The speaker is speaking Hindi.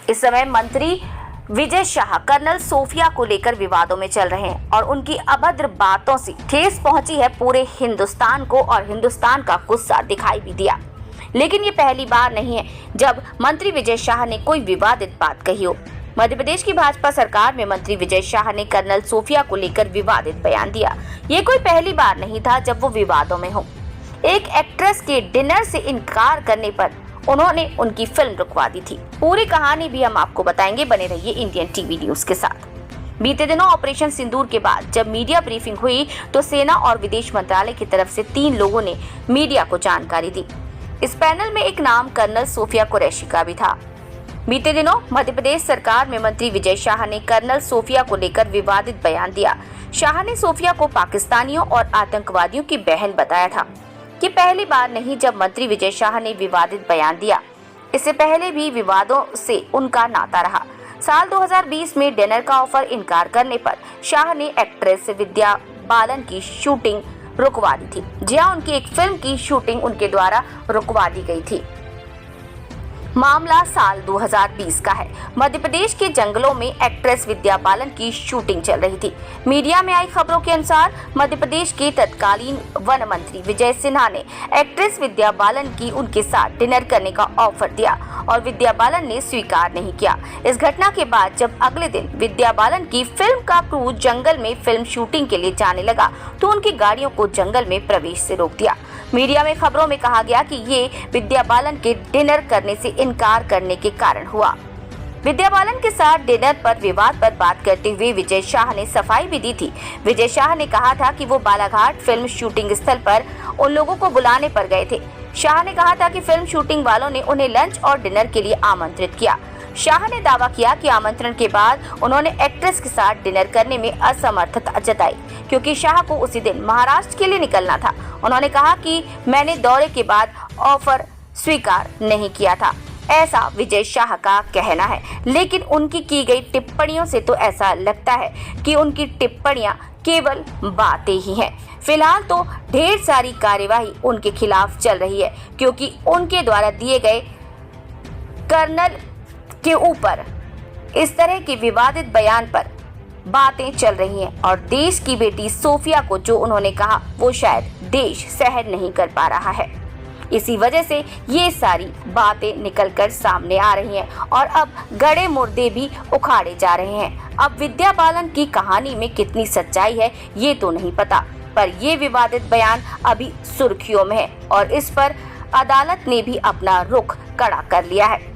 इस समय मंत्री विजय शाह कर्नल सोफिया को लेकर विवादों में चल रहे हैं और उनकी अभद्र बातों से ठेस पहुंची है पूरे हिंदुस्तान को और हिंदुस्तान का गुस्सा दिखाई भी दिया। लेकिन ये पहली बार नहीं है जब मंत्री विजय शाह ने कोई विवादित बात कही हो। मध्य प्रदेश की भाजपा सरकार में मंत्री विजय शाह ने कर्नल सोफिया को लेकर विवादित बयान दिया। ये कोई पहली बार नहीं था जब वो विवादों में हो। एक एक्ट्रेस के डिनर से इनकार करने पर उन्होंने उनकी फिल्म रुकवा दी थी। पूरी कहानी भी हम आपको बताएंगे, बने रहिए इंडियन टीवी न्यूज के साथ। बीते दिनों ऑपरेशन सिंदूर के बाद जब मीडिया ब्रीफिंग हुई तो सेना और विदेश मंत्रालय की तरफ से 3 लोगों ने मीडिया को जानकारी दी। इस पैनल में एक नाम कर्नल सोफिया कुरैशी का भी था। बीते दिनों मध्य प्रदेश सरकार में मंत्री विजय शाह ने कर्नल सोफिया को लेकर विवादित बयान दिया। शाह ने सोफिया को पाकिस्तानियों और आतंकवादियों की बहन बताया था। ये पहली बार नहीं जब मंत्री विजय शाह ने विवादित बयान दिया। इससे पहले भी विवादों से उनका नाता रहा। साल 2020 में डिनर का ऑफर इनकार करने पर शाह ने एक्ट्रेस विद्या बालन की शूटिंग रुकवा दी थी। जी हां, उनकी एक फिल्म की शूटिंग उनके द्वारा रुकवा दी गई थी। मामला साल 2020 का है। मध्य प्रदेश के जंगलों में एक्ट्रेस विद्या बालन की शूटिंग चल रही थी। मीडिया में आई खबरों के अनुसार मध्य प्रदेश के तत्कालीन वन मंत्री विजय सिन्हा ने एक्ट्रेस विद्या बालन की उनके साथ डिनर करने का ऑफर दिया और विद्या बालन ने स्वीकार नहीं किया। इस घटना के बाद जब अगले दिन विद्या बालन की फिल्म का क्रू जंगल में फिल्म शूटिंग के लिए जाने लगा तो उनकी गाड़ियों को जंगल में प्रवेश से रोक दिया। मीडिया में खबरों में कहा गया कि ये विद्या बालन के डिनर करने से इनकार करने के कारण हुआ। विद्या बालन के साथ डिनर पर विवाद पर बात करते हुए विजय शाह ने सफाई भी दी थी। विजय शाह ने कहा था कि वो बालाघाट फिल्म शूटिंग स्थल पर उन लोगों को बुलाने पर गए थे। शाह ने कहा था कि फिल्म शूटिंग वालों ने उन्हें लंच और डिनर के लिए आमंत्रित किया। शाह ने दावा किया कि आमंत्रण के बाद उन्होंने एक्ट्रेस के साथ डिनर करने में असमर्थता जताई क्योंकि शाह को उसी दिन महाराष्ट्र के लिए निकलना था। उन्होंने कहा कि मैंने दौरे के बाद ऑफर स्वीकार नहीं किया था, ऐसा विजय शाह का कहना है। लेकिन उनकी की गई टिप्पणियों से तो ऐसा लगता है कि उनकी टिप्पणियां केवल बातें ही हैं। फिलहाल तो ढेर सारी कार्यवाही उनके खिलाफ चल रही है क्योंकि उनके द्वारा दिए गए कर्नल के ऊपर इस तरह के विवादित बयान पर बातें चल रही हैं और देश की बेटी सोफिया को जो उन्होंने कहा वो शायद देश सहन नहीं कर पा रहा है। इसी वजह से ये सारी बातें निकलकर सामने आ रही हैं और अब गड़े मुर्दे भी उखाड़े जा रहे हैं। अब विद्या बालन की कहानी में कितनी सच्चाई है ये तो नहीं पता, पर ये विवादित बयान अभी सुर्खियों में है और इस पर अदालत ने भी अपना रुख कड़ा कर लिया है।